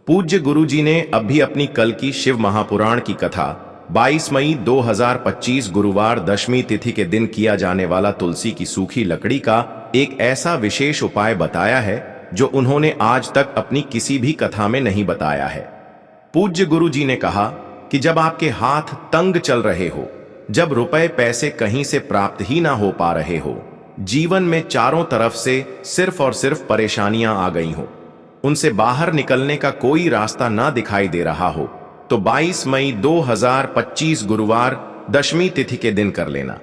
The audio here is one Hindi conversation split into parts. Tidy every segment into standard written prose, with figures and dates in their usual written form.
पूज्य गुरु जी ने अभी अपनी कल की शिव महापुराण की कथा 22 मई 2025 गुरुवार दशमी तिथि के दिन किया जाने वाला तुलसी की सूखी लकड़ी का एक ऐसा विशेष उपाय बताया है जो उन्होंने आज तक अपनी किसी भी कथा में नहीं बताया है। पूज्य गुरु जी ने कहा कि जब आपके हाथ तंग चल रहे हो, जब रुपए पैसे कहीं से प्राप्त ही ना हो पा रहे हो, जीवन में चारों तरफ से सिर्फ और सिर्फ परेशानियां आ गई हो, उनसे बाहर निकलने का कोई रास्ता ना दिखाई दे रहा हो, तो 22 मई 2025 गुरुवार दशमी तिथि के दिन कर लेना।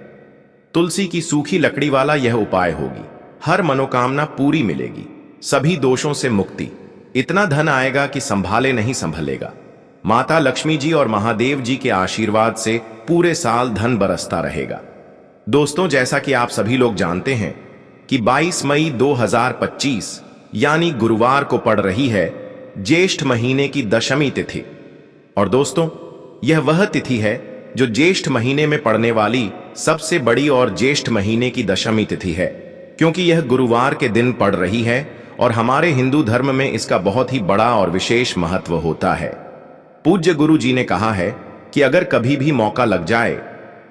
तुलसी की सूखी लकड़ी वाला यह उपाय होगी, हर मनोकामना पूरी मिलेगी, सभी दोषों से मुक्ति, इतना धन आएगा कि संभाले नहीं संभलेगा। माता लक्ष्मी जी और महादेव जी के आशीर्वाद से पूरे साल धन बरसता रहेगा। दोस्तों, जैसा कि आप सभी लोग जानते हैं कि 22 मई 2025 यानी गुरुवार को पड़ रही है ज्येष्ठ महीने की दशमी तिथि। और दोस्तों, यह वह तिथि है जो ज्येष्ठ महीने में पड़ने वाली सबसे बड़ी और ज्येष्ठ महीने की दशमी तिथि है, क्योंकि यह गुरुवार के दिन पड़ रही है और हमारे हिंदू धर्म में इसका बहुत ही बड़ा और विशेष महत्व होता है। पूज्य गुरु जी ने कहा है कि अगर कभी भी मौका लग जाए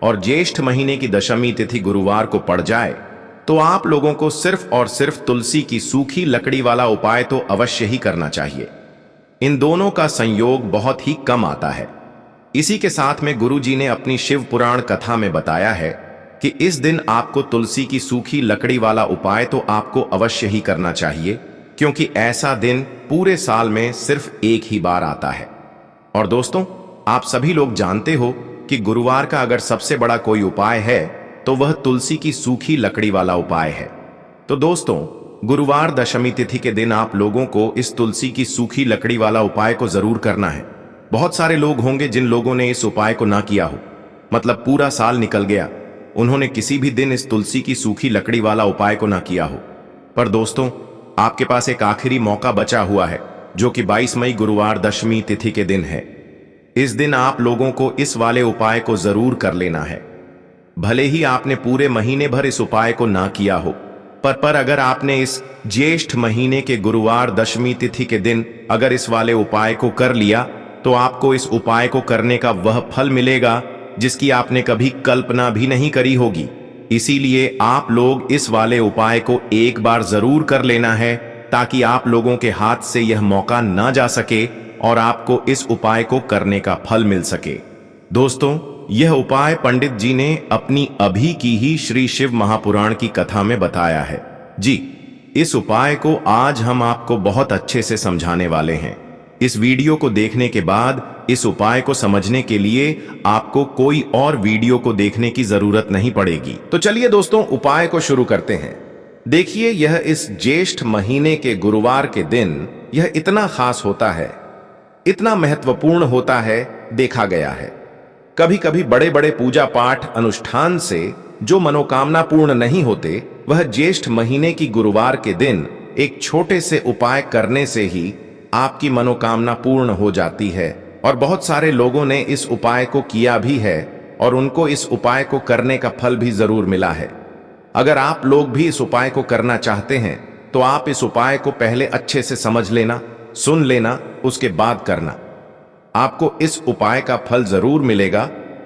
और ज्येष्ठ महीने की दशमी तिथि गुरुवार को पड़ जाए तो आप लोगों को सिर्फ और सिर्फ तुलसी की सूखी लकड़ी वाला उपाय तो अवश्य ही करना चाहिए। इन दोनों का संयोग बहुत ही कम आता है। इसी के साथ में गुरु जी ने अपनी शिव पुराण कथा में बताया है कि इस दिन आपको तुलसी की सूखी लकड़ी वाला उपाय तो आपको अवश्य ही करना चाहिए, क्योंकि ऐसा दिन पूरे साल में सिर्फ एक ही बार आता है। और दोस्तों, आप सभी लोग जानते हो कि गुरुवार का अगर सबसे बड़ा कोई उपाय है तो वह तुलसी की सूखी लकड़ी वाला उपाय है। तो दोस्तों, गुरुवार दशमी तिथि के दिन आप लोगों को इस तुलसी की सूखी लकड़ी वाला उपाय को जरूर करना है। बहुत सारे लोग होंगे जिन लोगों ने इस उपाय को ना किया हो, मतलब पूरा साल निकल गया, उन्होंने किसी भी दिन इस तुलसी की सूखी लकड़ी वाला उपाय को ना किया हो। पर दोस्तों, आपके पास एक आखिरी मौका बचा हुआ है, जो कि 22 मई गुरुवार दशमी तिथि के दिन है। इस दिन आप लोगों को इस वाले उपाय को जरूर कर लेना है। भले ही आपने पूरे महीने भर इस उपाय को ना किया हो, पर अगर आपने इस ज्येष्ठ महीने के गुरुवार दशमी तिथि के दिन अगर इस वाले उपाय को कर लिया तो आपको इस उपाय को करने का वह फल मिलेगा जिसकी आपने कभी कल्पना भी नहीं करी होगी। इसीलिए आप लोग इस वाले उपाय को एक बार जरूर कर लेना है, ताकि आप लोगों के हाथ से यह मौका ना जा सके और आपको इस उपाय को करने का फल मिल सके। दोस्तों, यह उपाय पंडित जी ने अपनी अभी की ही श्री शिव महापुराण की कथा में बताया है। जी, इस उपाय को आज हम आपको बहुत अच्छे से समझाने वाले हैं। इस वीडियो को देखने के बाद इस उपाय को समझने के लिए आपको कोई और वीडियो को देखने की जरूरत नहीं पड़ेगी। तो चलिए दोस्तों, उपाय को शुरू करते हैं। देखिए, यह इस ज्येष्ठ महीने के गुरुवार के दिन यह इतना खास होता है, इतना महत्वपूर्ण होता है, देखा गया है कभी कभी बड़े बड़े पूजा पाठ अनुष्ठान से जो मनोकामना पूर्ण नहीं होते, वह ज्येष्ठ महीने की गुरुवार के दिन एक छोटे से उपाय करने से ही आपकी मनोकामना पूर्ण हो जाती है। और बहुत सारे लोगों ने इस उपाय को किया भी है और उनको इस उपाय को करने का फल भी जरूर मिला है। अगर आप लोग भी इस उपाय को करना चाहते हैं तो आप इस उपाय को पहले अच्छे से समझ लेना, सुन लेना, उसके बाद करना। आपको इस उपाय का फल जरूर मिलेगा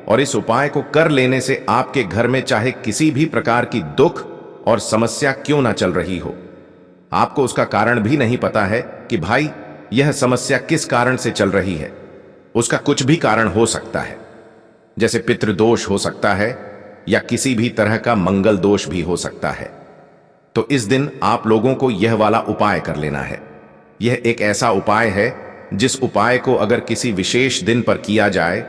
और इस उपाय को कर लेने से आपके घर में चाहे किसी भी प्रकार की दुख और समस्या क्यों ना चल रही हो, आपको उसका कारण भी नहीं पता है कि भाई यह समस्या किस कारण से चल रही है। उसका कुछ भी कारण हो सकता है, जैसे पितृदोष हो सकता है या किसी भी तरह का मंगल दोष भी हो सकता है। तो इस दिन आप लोगों को यह वाला उपाय कर लेना है। यह एक ऐसा उपाय है जिस उपाय को अगर किसी विशेष दिन पर किया जाए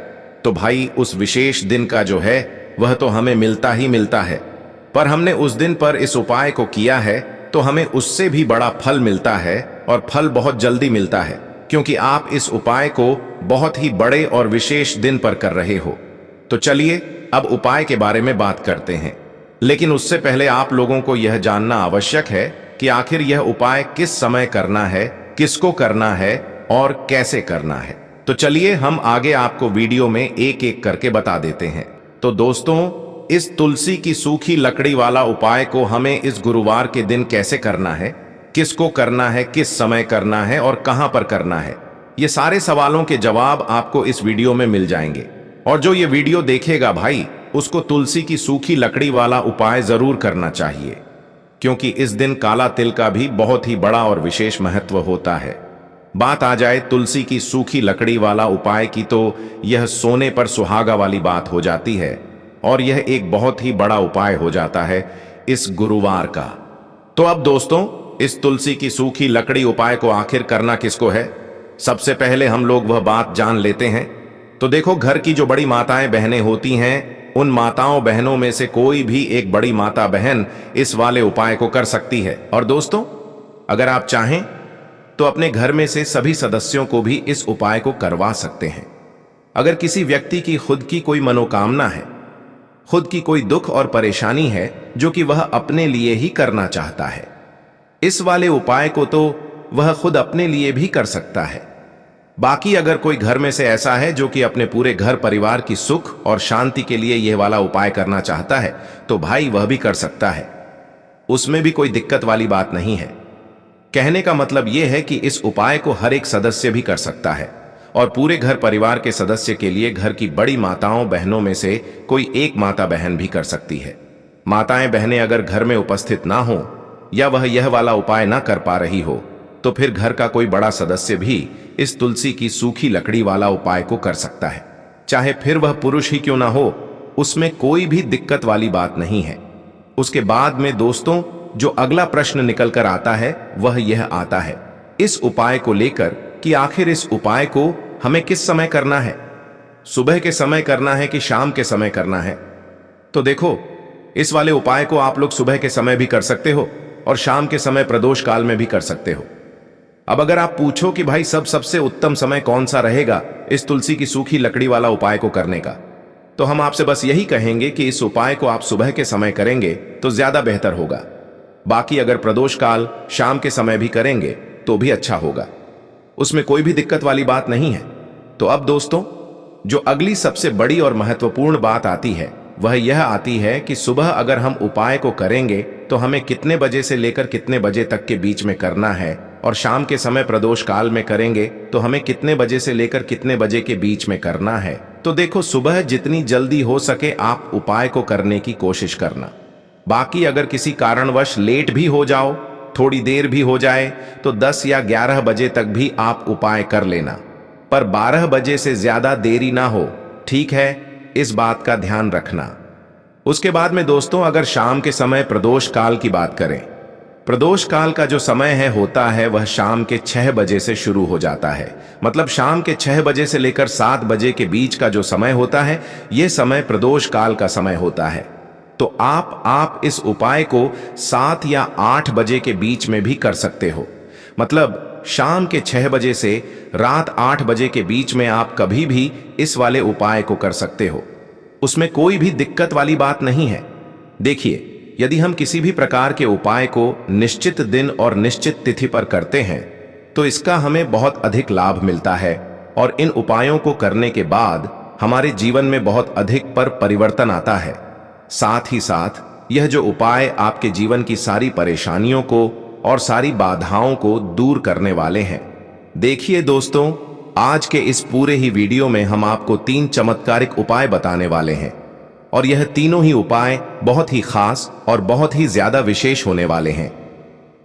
तो भाई उस विशेष दिन का जो है वह तो हमें मिलता ही मिलता है, पर हमने उस दिन पर इस उपाय को किया है तो हमें उससे भी बड़ा फल मिलता है, और फल बहुत जल्दी मिलता है, क्योंकि आप इस उपाय को बहुत ही बड़े और विशेष दिन पर कर रहे हो। तो चलिए अब उपाय के बारे में बात करते हैं, लेकिन उससे पहले आप लोगों को यह जानना आवश्यक है कि आखिर यह उपाय किस समय करना है, किसको करना है और कैसे करना है। तो चलिए हम आगे आपको वीडियो में एक एक करके बता देते हैं। तो दोस्तों, इस तुलसी की सूखी लकड़ी वाला उपाय को हमें इस गुरुवार के दिन कैसे करना है, किसको करना है, किस समय करना है और कहां पर करना है, ये सारे सवालों के जवाब आपको इस वीडियो में मिल जाएंगे। और जो ये वीडियो देखेगा भाई, उसको तुलसी की सूखी लकड़ी वाला उपाय जरूर करना चाहिए, क्योंकि इस दिन काला तिल का भी बहुत ही बड़ा और विशेष महत्व होता है। बात आ जाए तुलसी की सूखी लकड़ी वाला उपाय की, तो यह सोने पर सुहागा वाली बात हो जाती है और यह एक बहुत ही बड़ा उपाय हो जाता है इस गुरुवार का। तो अब दोस्तों, इस तुलसी की सूखी लकड़ी उपाय को आखिर करना किसको है, सबसे पहले हम लोग वह बात जान लेते हैं। तो देखो, घर की जो बड़ी माताएं बहनें होती हैं, उन माताओं बहनों में से कोई भी एक बड़ी माता बहन इस वाले उपाय को कर सकती है। और दोस्तों, अगर आप चाहें तो अपने घर में से सभी सदस्यों को भी इस उपाय को करवा सकते हैं। अगर किसी व्यक्ति की खुद की कोई मनोकामना है, खुद की कोई दुख और परेशानी है जो कि वह अपने लिए ही करना चाहता है, इस वाले उपाय को तो वह खुद अपने लिए भी कर सकता है। बाकी अगर कोई घर में से ऐसा है जो कि अपने पूरे घर परिवार की सुख और शांति के लिए यह वाला उपाय करना चाहता है, तो भाई वह भी कर सकता है, उसमें भी कोई दिक्कत वाली बात नहीं है। कहने का मतलब यह है कि इस उपाय को हर एक सदस्य भी कर सकता है और पूरे घर परिवार के सदस्य के लिए घर की बड़ी माताओं बहनों में से कोई एक माता बहन भी कर सकती है। माताएं बहनें अगर घर में उपस्थित ना हो या वह यह वाला उपाय ना कर पा रही हो, तो फिर घर का कोई बड़ा सदस्य भी इस तुलसी की सूखी लकड़ी वाला उपाय को कर सकता है, चाहे फिर वह पुरुष ही क्यों ना हो, उसमें कोई भी दिक्कत वाली बात नहीं है। उसके बाद में दोस्तों, जो अगला प्रश्न निकल कर आता है वह यह आता है इस उपाय को लेकर कि आखिर इस उपाय को हमें किस समय करना है, सुबह के समय करना है कि शाम के समय करना है। तो देखो, इस वाले उपाय को आप लोग सुबह के समय भी कर सकते हो और शाम के समय प्रदोष काल में भी कर सकते हो। अब अगर आप पूछो कि भाई सबसे उत्तम समय कौन सा रहेगा इस तुलसी की सूखी लकड़ी वाला उपाय को करने का, तो हम आपसे बस यही कहेंगे कि इस उपाय को आप सुबह के समय करेंगे तो ज्यादा बेहतर होगा। बाकी अगर प्रदोष काल शाम के समय भी करेंगे तो भी अच्छा होगा, उसमें कोई भी दिक्कत वाली बात नहीं है। तो अब दोस्तों, जो अगली सबसे बड़ी और महत्वपूर्ण बात आती है वह यह आती है कि सुबह अगर हम उपाय को करेंगे तो हमें कितने बजे से लेकर कितने बजे तक के बीच में करना है, और शाम के समय प्रदोष काल में करेंगे तो हमें कितने बजे से लेकर कितने बजे के बीच में करना है। तो देखो, सुबह जितनी जल्दी हो सके आप उपाय को करने की कोशिश करना। बाकी अगर किसी कारणवश लेट भी हो जाओ, थोड़ी देर भी हो जाए, तो 10 या 11 बजे तक भी आप उपाय कर लेना, पर 12 बजे से ज्यादा देरी ना हो, ठीक है, इस बात का ध्यान रखना। उसके बाद में दोस्तों, अगर शाम के समय प्रदोष काल की बात करें, प्रदोष काल का जो समय है होता है वह शाम के 6 बजे से शुरू हो जाता है। मतलब शाम के 6 बजे से लेकर 7 बजे के बीच का जो समय होता है, यह समय प्रदोष काल का समय होता है। तो आप इस उपाय को 7 या 8 बजे के बीच में भी कर सकते हो। मतलब शाम के 6 बजे से रात 8 बजे के बीच में आप कभी भी इस वाले उपाय को कर सकते हो, उसमें कोई भी दिक्कत वाली बात नहीं है। देखिए, यदि हम किसी भी प्रकार के उपाय को निश्चित दिन और निश्चित तिथि पर करते हैं तो इसका हमें बहुत अधिक लाभ मिलता है, और इन उपायों को करने के बाद हमारे जीवन में बहुत अधिक परिवर्तन आता है। साथ ही साथ यह जो उपाय आपके जीवन की सारी परेशानियों को और सारी बाधाओं को दूर करने वाले हैं। देखिए दोस्तों, आज के इस पूरे ही वीडियो में हम आपको 3 चमत्कारिक उपाय बताने वाले हैं, और यह तीनों ही उपाय बहुत ही खास और बहुत ही ज्यादा विशेष होने वाले हैं।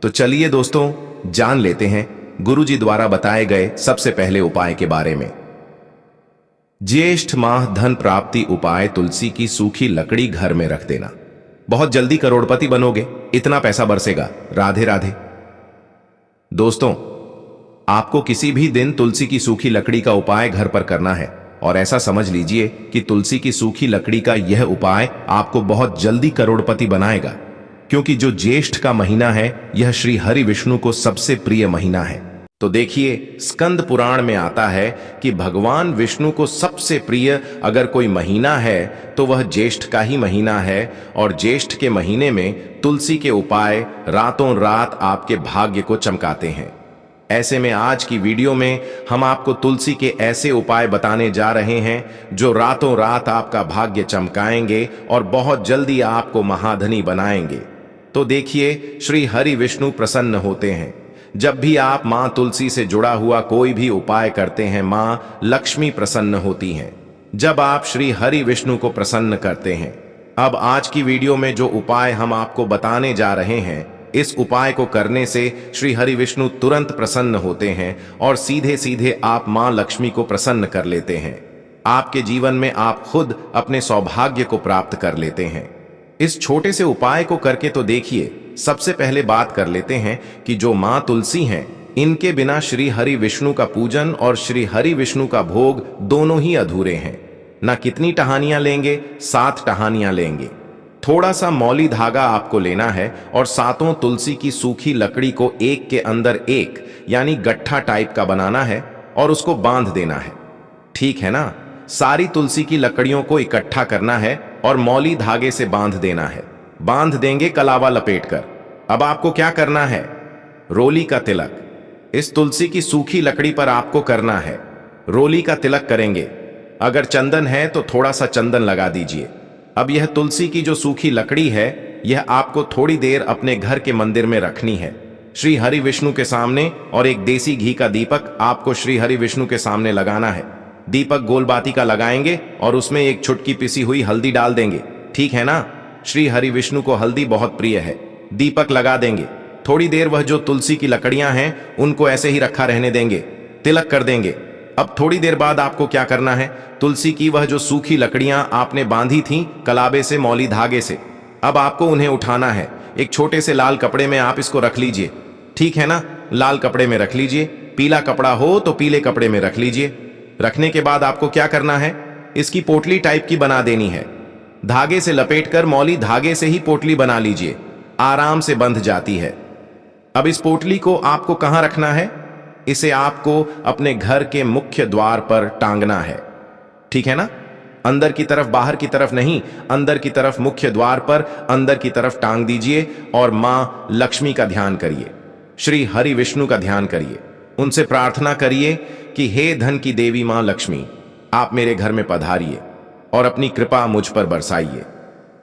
तो चलिए दोस्तों, जान लेते हैं गुरुजी द्वारा बताए गए सबसे पहले उपाय के बारे में। ज्येष्ठ माह धन प्राप्ति उपाय, तुलसी की सूखी लकड़ी घर में रख देना। बहुत जल्दी करोड़पति बनोगे, इतना पैसा बरसेगा। राधे राधे। दोस्तों, आपको किसी भी दिन तुलसी की सूखी लकड़ी का उपाय घर पर करना है, और ऐसा समझ लीजिए कि तुलसी की सूखी लकड़ी का यह उपाय आपको बहुत जल्दी करोड़पति बनाएगा, क्योंकि जो ज्येष्ठ का महीना है यह श्री हरि विष्णु को सबसे प्रिय महीना है। तो देखिए, स्कंद पुराण में आता है कि भगवान विष्णु को सबसे प्रिय अगर कोई महीना है तो वह ज्येष्ठ का ही महीना है, और ज्येष्ठ के महीने में तुलसी के उपाय रातों रात आपके भाग्य को चमकाते हैं। ऐसे में आज की वीडियो में हम आपको तुलसी के ऐसे उपाय बताने जा रहे हैं जो रातों रात आपका भाग्य चमकाएंगे और बहुत जल्दी आपको महाधनी बनाएंगे। तो देखिए, श्री हरि विष्णु प्रसन्न होते हैं। जब भी आप मां तुलसी से जुड़ा हुआ कोई भी उपाय करते हैं, मां लक्ष्मी प्रसन्न होती हैं। जब आप श्री हरि विष्णु को प्रसन्न करते हैं। अब आज की वीडियो में जो उपाय हम आपको बताने जा रहे हैं, इस उपाय को करने से श्री हरि विष्णु तुरंत प्रसन्न होते हैं और सीधे सीधे आप मां लक्ष्मी को प्रसन्न कर लेते हैं। आपके जीवन में आप खुद अपने सौभाग्य को प्राप्त कर लेते हैं। इस छोटे से उपाय को करके तो देखिए। सबसे पहले बात कर लेते हैं कि जो मां तुलसी हैं, इनके बिना श्री हरि विष्णु का पूजन और श्री हरि विष्णु का भोग दोनों ही अधूरे हैं। ना कितनी टहनियां लेंगे, 7 टहनियां लेंगे। थोड़ा सा मौली धागा आपको लेना है और 7 तुलसी की सूखी लकड़ी को एक के अंदर एक यानी गट्ठा टाइप का बनाना है और उसको बांध देना है। ठीक है ना? सारी तुलसी की लकड़ियों को इकट्ठा करना है और मौली धागे से बांध देना है। बांध देंगे कलावा लपेटकर। अब आपको क्या करना है? रोली का तिलक इस तुलसी की सूखी लकड़ी पर आपको करना है। रोली का तिलक करेंगे। अगर चंदन है तो थोड़ा सा चंदन लगा दीजिए। अब यह तुलसी की जो सूखी लकड़ी है, यह आपको थोड़ी देर अपने घर के मंदिर में रखनी है, श्री हरि विष्णु के सामने। और एक देसी घी का दीपक आपको श्री हरि विष्णु के सामने लगाना है। दीपक गोलबाती का लगाएंगे और उसमें एक चुटकी पिसी हुई हल्दी डाल देंगे। ठीक है ना? श्री हरि विष्णु को हल्दी बहुत प्रिय है। दीपक लगा देंगे। थोड़ी देर वह जो तुलसी की लकड़ियां हैं, उनको ऐसे ही रखा रहने देंगे। तिलक कर देंगे। अब थोड़ी देर बाद आपको क्या करना है? तुलसी की वह जो सूखी लकड़ियां आपने बांधी थीं कलाबे से, मौली धागे से, अब आपको उन्हें उठाना है। एक छोटे से लाल कपड़े में आप इसको रख लीजिए। ठीक है ना? लाल कपड़े में रख लीजिए। पीला कपड़ा हो तो पीले कपड़े में रख लीजिए। रखने के बाद आपको क्या करना है? इसकी पोटली टाइप की बना देनी है। धागे से लपेटकर मौली धागे से ही पोटली बना लीजिए। आराम से बंध जाती है। अब इस पोटली को आपको कहां रखना है? इसे आपको अपने घर के मुख्य द्वार पर टांगना है। ठीक है ना? अंदर की तरफ, बाहर की तरफ नहीं, अंदर की तरफ मुख्य द्वार पर अंदर की तरफ टांग दीजिए और मां लक्ष्मी का ध्यान करिए, श्री हरि विष्णु का ध्यान करिए। उनसे प्रार्थना करिए कि हे धन की देवी मां लक्ष्मी, आप मेरे घर में पधारिए और अपनी कृपा मुझ पर बरसाइए।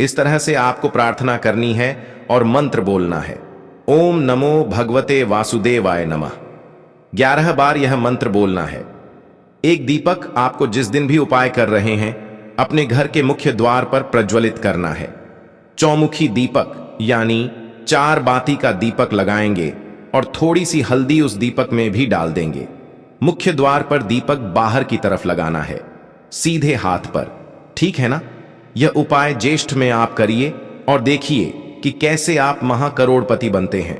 इस तरह से आपको प्रार्थना करनी है और मंत्र बोलना है। ओम नमो भगवते वासुदेवाय नमः। 11 बार यह मंत्र बोलना है। एक दीपक आपको जिस दिन भी उपाय कर रहे हैं, अपने घर के मुख्य द्वार पर प्रज्वलित करना है। चौमुखी दीपक यानी 4 बाती का दीपक लगाएंगे और थोड़ी सी हल्दी उस दीपक में भी डाल देंगे। मुख्य द्वार पर दीपक बाहर की तरफ लगाना है, सीधे हाथ पर। ठीक है ना? यह उपाय ज्येष्ठ में आप करिए और देखिए कि कैसे आप महाकरोड़पति बनते हैं,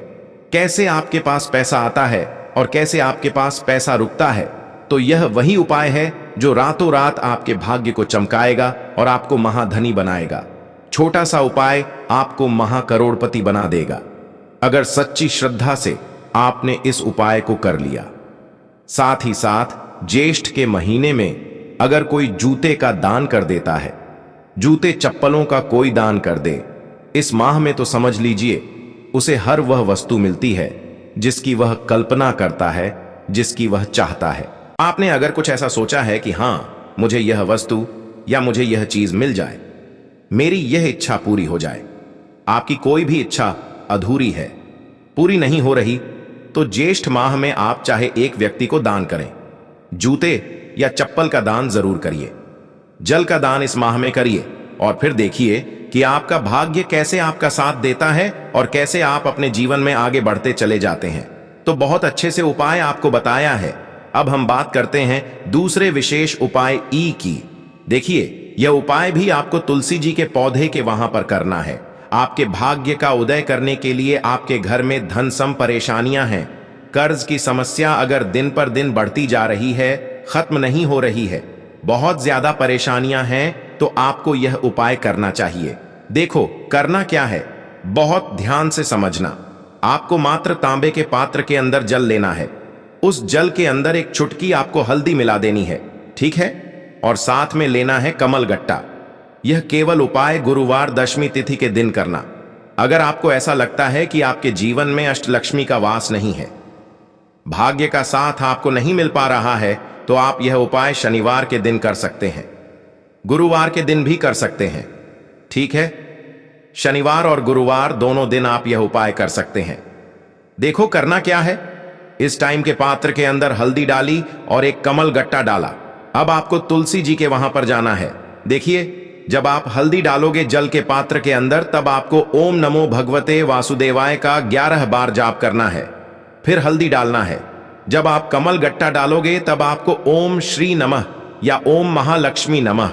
कैसे आपके पास पैसा आता है और कैसे आपके पास पैसा रुकता है। तो यह वही उपाय है जो रातों रात आपके भाग्य को चमकाएगा और आपको महाधनी बनाएगा। छोटा सा उपाय आपको महाकरोड़पति बना देगा, अगर सच्ची श्रद्धा से आपने इस उपाय को कर लिया। साथ ही साथ ज्येष्ठ के महीने में अगर कोई जूते का दान कर देता है, जूते चप्पलों का कोई दान कर दे, इस माह में तो समझ लीजिए उसे हर वह वस्तु मिलती है जिसकी वह कल्पना करता है, जिसकी वह चाहता है। आपने अगर कुछ ऐसा सोचा है कि हां, मुझे यह वस्तु या मुझे यह चीज मिल जाए, मेरी यह इच्छा पूरी हो जाए, आपकी कोई भी इच्छा अधूरी है, पूरी नहीं हो रही, तो ज्येष्ठ माह में आप चाहे एक व्यक्ति को दान करें। जूते या चप्पल का दान जरूर करिए। जल का दान इस माह में करिए और फिर देखिए कि आपका भाग्य कैसे आपका साथ देता है और कैसे आप अपने जीवन में आगे बढ़ते चले जाते हैं। तो बहुत अच्छे से उपाय आपको बताया है। अब हम बात करते हैं दूसरे विशेष उपाय ई की। देखिए, यह उपाय भी आपको तुलसी जी के पौधे के वहां पर करना है। आपके भाग्य का उदय करने के लिए आपके घर में धन सम परेशानियां हैं, कर्ज की समस्या अगर दिन पर दिन बढ़ती जा रही है, खत्म नहीं हो रही है, बहुत ज्यादा परेशानियां हैं, तो आपको यह उपाय करना चाहिए। देखो करना क्या है, बहुत ध्यान से समझना। आपको मात्र तांबे के पात्र के अंदर जल लेना है। उस जल के अंदर एक चुटकी आपको हल्दी मिला देनी है। ठीक है? और साथ में लेना है कमल गट्टा। यह केवल उपाय गुरुवार दशमी तिथि के दिन करना। अगर आपको ऐसा लगता है कि आपके जीवन में अष्टलक्ष्मी का वास नहीं है, भाग्य का साथ आपको नहीं मिल पा रहा है, तो आप यह उपाय शनिवार के दिन कर सकते हैं, गुरुवार के दिन भी कर सकते हैं। ठीक है? शनिवार और गुरुवार दोनों दिन आप यह उपाय कर सकते हैं। देखो करना क्या है, इस टाइम के पात्र के अंदर हल्दी डाली और एक कमल गट्टा डाला। अब आपको तुलसी जी के वहां पर जाना है। देखिए, जब आप हल्दी डालोगे जल के पात्र के अंदर, तब आपको ओम नमो भगवते वासुदेवाय का 11 बार जाप करना है, फिर हल्दी डालना है। जब आप कमल गट्टा डालोगे तब आपको ओम श्री नमः या ओम महालक्ष्मी नमः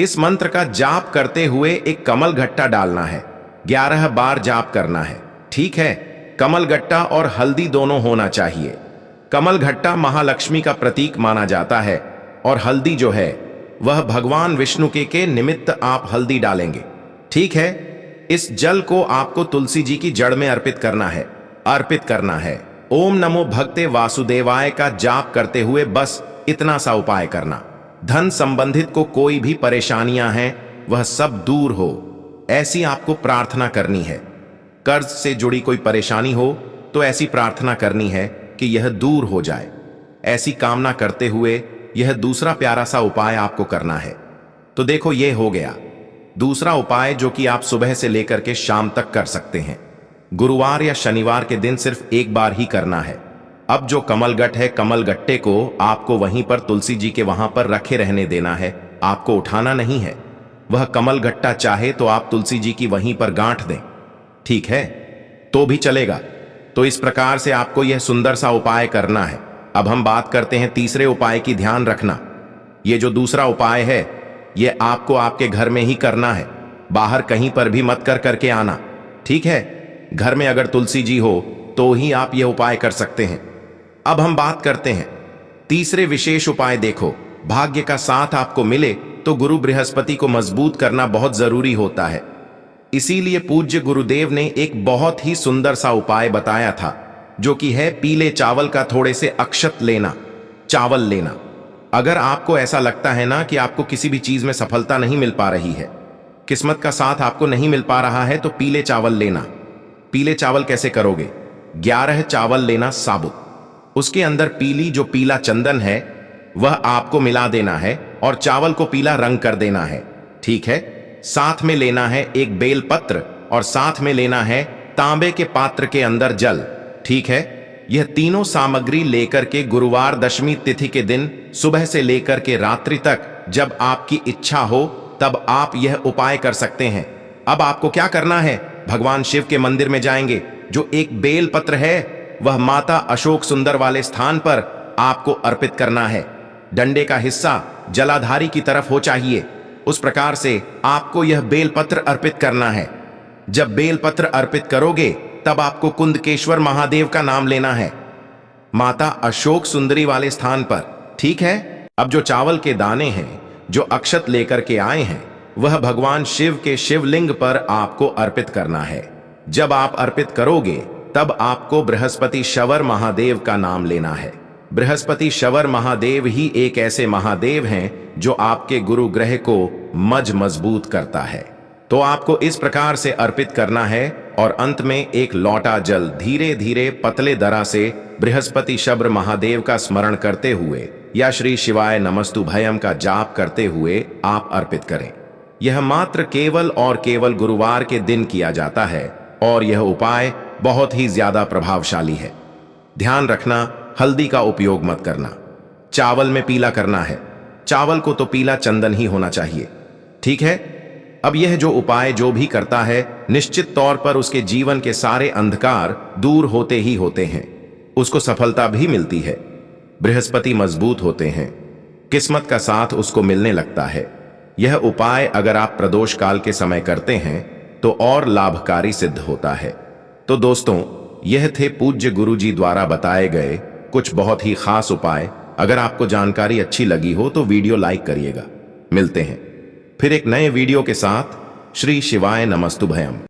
इस मंत्र का जाप करते हुए एक कमल गट्टा डालना है, 11 बार जाप करना है। ठीक है, कमल गट्टा और हल्दी दोनों होना चाहिए। कमल गट्टा महालक्ष्मी का प्रतीक माना जाता है और हल्दी जो है वह भगवान विष्णु के निमित्त आप हल्दी डालेंगे। ठीक है, इस जल को आपको तुलसी जी की जड़ में अर्पित करना है। ओम नमो भगते वासुदेवाय का जाप करते हुए बस इतना सा उपाय करना। धन संबंधित को कोई भी परेशानियां हैं वह सब दूर हो, ऐसी आपको प्रार्थना करनी है। कर्ज से जुड़ी कोई परेशानी हो तो ऐसी प्रार्थना करनी है कि यह दूर हो जाए। ऐसी कामना करते हुए यह दूसरा प्यारा सा उपाय आपको करना है। तो देखो, यह हो गया दूसरा उपाय जो कि आप सुबह से लेकर के शाम तक कर सकते हैं। गुरुवार या शनिवार के दिन सिर्फ एक बार ही करना है। अब जो कमलगट्ट है, कमल गट्टे को आपको वहीं पर तुलसी जी के वहां पर रखे रहने देना है, आपको उठाना नहीं है। वह कमल गट्टा चाहे तो आप तुलसी जी की वहीं पर गांठ दें, ठीक है, तो भी चलेगा। तो इस प्रकार से आपको यह सुंदर सा उपाय करना है। अब हम बात करते हैं तीसरे उपाय की। ध्यान रखना, यह जो दूसरा उपाय है यह आपको आपके घर में ही करना है, बाहर कहीं पर भी मत करके आना। ठीक है, घर में अगर तुलसी जी हो तो ही आप यह उपाय कर सकते हैं। अब हम बात करते हैं तीसरे विशेष उपाय। देखो, भाग्य का साथ आपको मिले तो गुरु बृहस्पति को मजबूत करना बहुत जरूरी होता है। इसीलिए पूज्य गुरुदेव ने एक बहुत ही सुंदर सा उपाय बताया था, जो कि है पीले चावल का थोड़े से अक्षत लेना, चावल लेना। अगर आपको ऐसा लगता है ना कि आपको किसी भी चीज में सफलता नहीं मिल पा रही है, किस्मत का साथ आपको नहीं मिल पा रहा है, तो पीले चावल लेना। पीले चावल कैसे करोगे? 11 चावल लेना साबुत, उसके अंदर जो पीला चंदन है वह आपको मिला देना है और चावल को पीला रंग कर देना है। ठीक है, साथ में लेना है एक बेल पत्र और साथ में लेना है तांबे के पात्र के अंदर जल। ठीक है, यह तीनों सामग्री लेकर के गुरुवार दशमी तिथि के दिन सुबह से लेकर के रात्रि तक जब आपकी इच्छा हो तब आप यह उपाय कर सकते हैं। अब आपको क्या करना है? भगवान शिव के मंदिर में जाएंगे, जो एक बेल पत्र है वह माता अशोक सुंदर वाले स्थान पर आपको अर्पित करना है। डंडे का हिस्सा जलाधारी की तरफ हो चाहिए, उस प्रकार से आपको यह बेलपत्र अर्पित करना है। जब बेलपत्र अर्पित करोगे तब आपको कुंदकेश्वर महादेव का नाम लेना है, माता अशोक सुंदरी वाले स्थान पर। ठीक है, अब जो चावल के दाने हैं जो अक्षत लेकर के आए हैं वह भगवान शिव के शिवलिंग पर आपको अर्पित करना है। जब आप अर्पित करोगे तब आपको बृहस्पति शवर महादेव का नाम लेना है। बृहस्पति शवर महादेव ही एक ऐसे महादेव हैं जो आपके गुरु ग्रह को मजबूत करता है। तो आपको इस प्रकार से अर्पित करना है और अंत में एक लौटा जल धीरे धीरे पतले दरा से बृहस्पति शवर महादेव का स्मरण करते हुए या श्री शिवाय नमस्तुभयम का जाप करते हुए आप अर्पित करें। यह मात्र केवल और केवल गुरुवार के दिन किया जाता है और यह उपाय बहुत ही ज्यादा प्रभावशाली है। ध्यान रखना, हल्दी का उपयोग मत करना। चावल में पीला करना है, चावल को तो पीला चंदन ही होना चाहिए। ठीक है, अब यह जो उपाय जो भी करता है निश्चित तौर पर उसके जीवन के सारे अंधकार दूर होते ही होते हैं, उसको सफलता भी मिलती है, बृहस्पति मजबूत होते हैं, किस्मत का साथ उसको मिलने लगता है। यह उपाय अगर आप प्रदोष काल के समय करते हैं तो और लाभकारी सिद्ध होता है। तो दोस्तों, यह थे पूज्य गुरु जी द्वारा बताए गए कुछ बहुत ही खास उपाय। अगर आपको जानकारी अच्छी लगी हो तो वीडियो लाइक करिएगा। मिलते हैं फिर एक नए वीडियो के साथ। श्री शिवाय नमस्तुभयम।